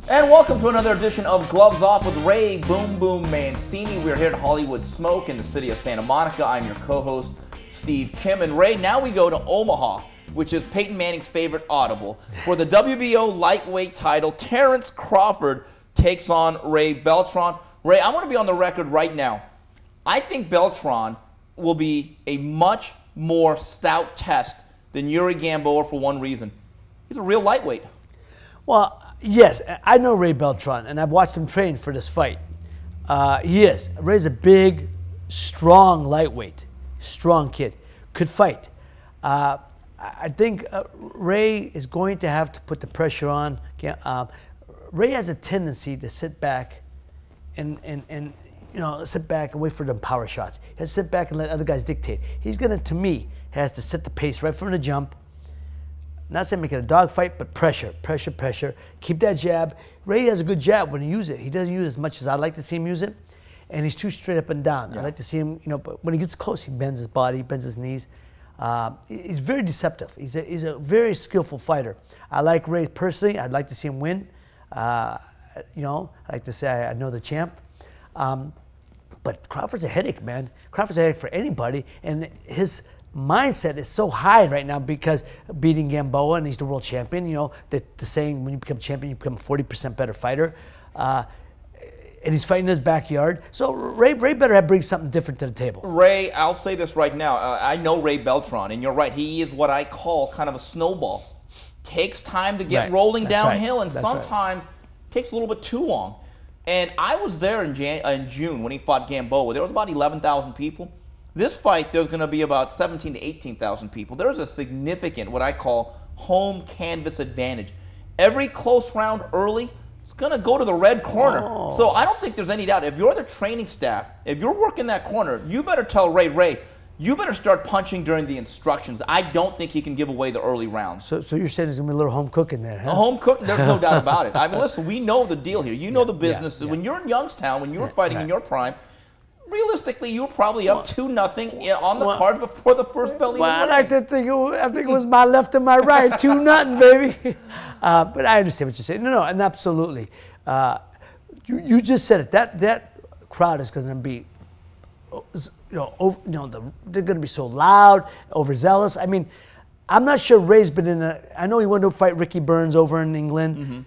And welcome to another edition of Gloves Off with Ray Boom Boom Mancini. We're here at Hollywood Smoke in the city of Santa Monica. I'm your co-host, Steve Kim. And Ray, now we go to Omaha, which is Peyton Manning's favorite audible. For the WBO lightweight title, Terence Crawford takes on Ray Beltran. Ray, I want to be on the record right now. I think Beltran will be a much more stout test than Yuri Gamboa for one reason. He's a real lightweight. Well, yes, I know Ray Beltran, and I've watched him train for this fight. He is. Ray's a big, strong lightweight, strong kid, could fight. I think Ray is going to have to put the pressure on. Ray has a tendency to sit back and sit back and wait for them power shots. He has to sit back and let other guys dictate. He's going to me, has to set the pace right from the jump. Not saying make it a dogfight, but pressure. Keep that jab. Ray has a good jab when he uses it. He doesn't use it as much as I'd like to see him use it. And he's too straight up and down. Yeah. I like to see him, but when he gets close, he bends his body, bends his knees. He's very deceptive. He's a very skillful fighter. I like Ray personally. I'd like to see him win. I like to say I know the champ. But Crawford's a headache, man. Crawford's a headache for anybody. And his mindset is so high right now because beating Gamboa, and he's the world champion. The saying, when you become champion, you become a 40% better fighter. And he's fighting in his backyard. So Ray better bring something different to the table. Ray, I'll say this right now. I know Ray Beltran, and you're right. He is what I call kind of a snowball. Takes time to get rolling downhill, and sometimes takes a little bit too long. And I was there in June when he fought Gamboa. There was about 11,000 people. This fight, there's going to be about 17,000 to 18,000 people. There's a significant, what I call, home canvas advantage. Every close round early is going to go to the red corner. Oh. So I don't think there's any doubt. If you're the training staff, if you're working that corner, you better tell Ray, you better start punching during the instructions. I don't think he can give away the early rounds. So you're saying there's going to be a little home cooking there, huh? A home cooking, there's no doubt about it. I mean, listen, we know the deal here. You know the business. When you're in Youngstown, when you were fighting in your prime, realistically, you were probably up 2-0 on the card before the first bell even I like to think it was my left and my right, 2-0, baby. But I understand what you're saying. No, and absolutely. You just said it. That crowd is going to be, they're going to be so loud, overzealous. I mean, I'm not sure Ray's been in I know he wanted to fight Ricky Burns over in England. Mm-hmm.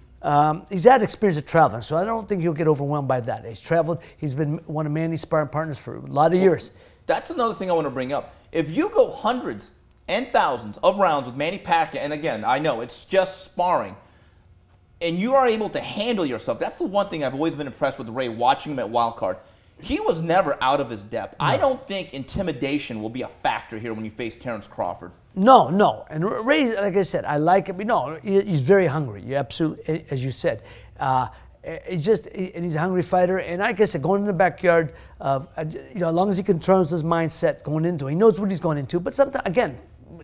He's had experience of traveling, so I don't think he'll get overwhelmed by that. He's traveled. He's been one of Manny's sparring partners for a lot of years. That's another thing I want to bring up. If you go hundreds and thousands of rounds with Manny Pacquiao, and again, I know it's just sparring, and you are able to handle yourself, that's the one thing I've always been impressed with Ray, watching him at Wildcard. He was never out of his depth. No. I don't think intimidation will be a factor here when you face Terence Crawford. No. And Ray, like I said, I like him. No, he's very hungry. You absolutely, as you said. He's a hungry fighter. And like I said, going in the backyard, as long as he controls his mindset going into it, he knows what he's going into. But sometimes, again,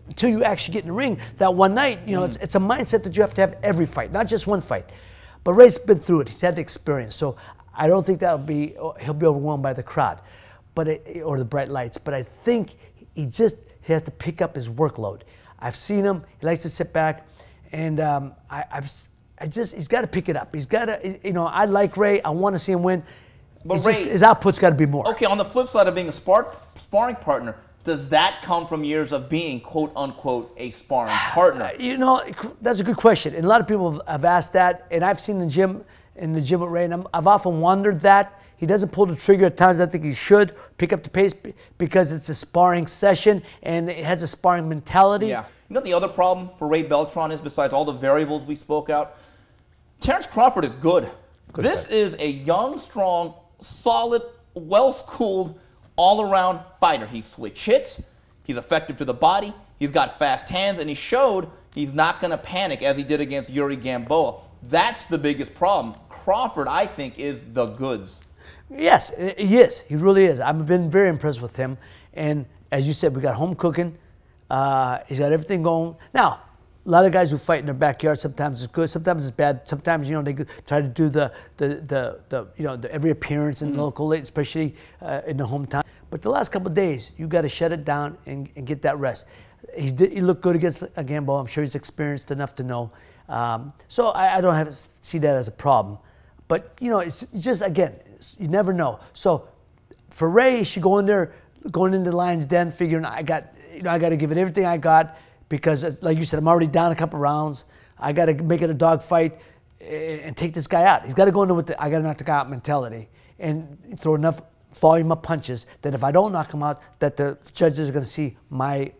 until you actually get in the ring, that one night, it's a mindset that you have to have every fight, not just one fight. But Ray's been through it. He's had the experience. So I don't think he'll be overwhelmed by the crowd, or the bright lights. But I think he has to pick up his workload. I've seen him. He likes to sit back, and he's got to pick it up. He's got to, I like Ray. I want to see him win. But Ray, his output's got to be more. Okay, on the flip side of being a sparring partner, does that come from years of being, quote unquote, a sparring partner? That's a good question. And a lot of people have asked that, and I've seen in the gym with Ray, and I've often wondered that. He doesn't pull the trigger at times I think he should, pick up the pace, because it's a sparring session and it has a sparring mentality. Yeah. The other problem for Ray Beltran is, besides all the variables we spoke out, Terence Crawford is good. This is a young, strong, solid, well-schooled, all-around fighter. He switch hits, he's effective to the body, he's got fast hands, and he showed he's not going to panic as he did against Yuri Gamboa. That's the biggest problem. Crawford, I think, is the goods. Yes, he is. He really is. I've been very impressed with him. And as you said, we got home cooking. He's got everything going. Now, a lot of guys who fight in their backyard, sometimes it's good, sometimes it's bad. Sometimes, they try to do the every appearance in local, especially in the hometown. But the last couple of days, you got to shut it down and get that rest. He looked good against Gamboa. I'm sure he's experienced enough to know. So I don't have to see that as a problem. But, you know, it's just, again, you never know. So for Ray, she going into the Lion's Den, figuring I got to give it everything I got because, like you said, I'm already down a couple rounds. I got to make it a dog fight and take this guy out. He's got to go into with I got to knock the guy out mentality and throw enough volume of punches that if I don't knock him out, that the judges are going to see my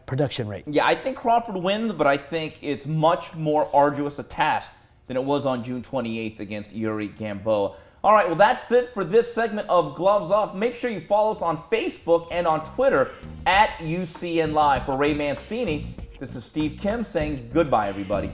production rate. Yeah, I think Crawford wins, but I think it's much more arduous a task than it was on June 28th against Yuri Gamboa. All right, well, that's it for this segment of Gloves Off. Make sure you follow us on Facebook and on Twitter at UCN Live. For Ray Mancini, this is Steve Kim saying goodbye, everybody.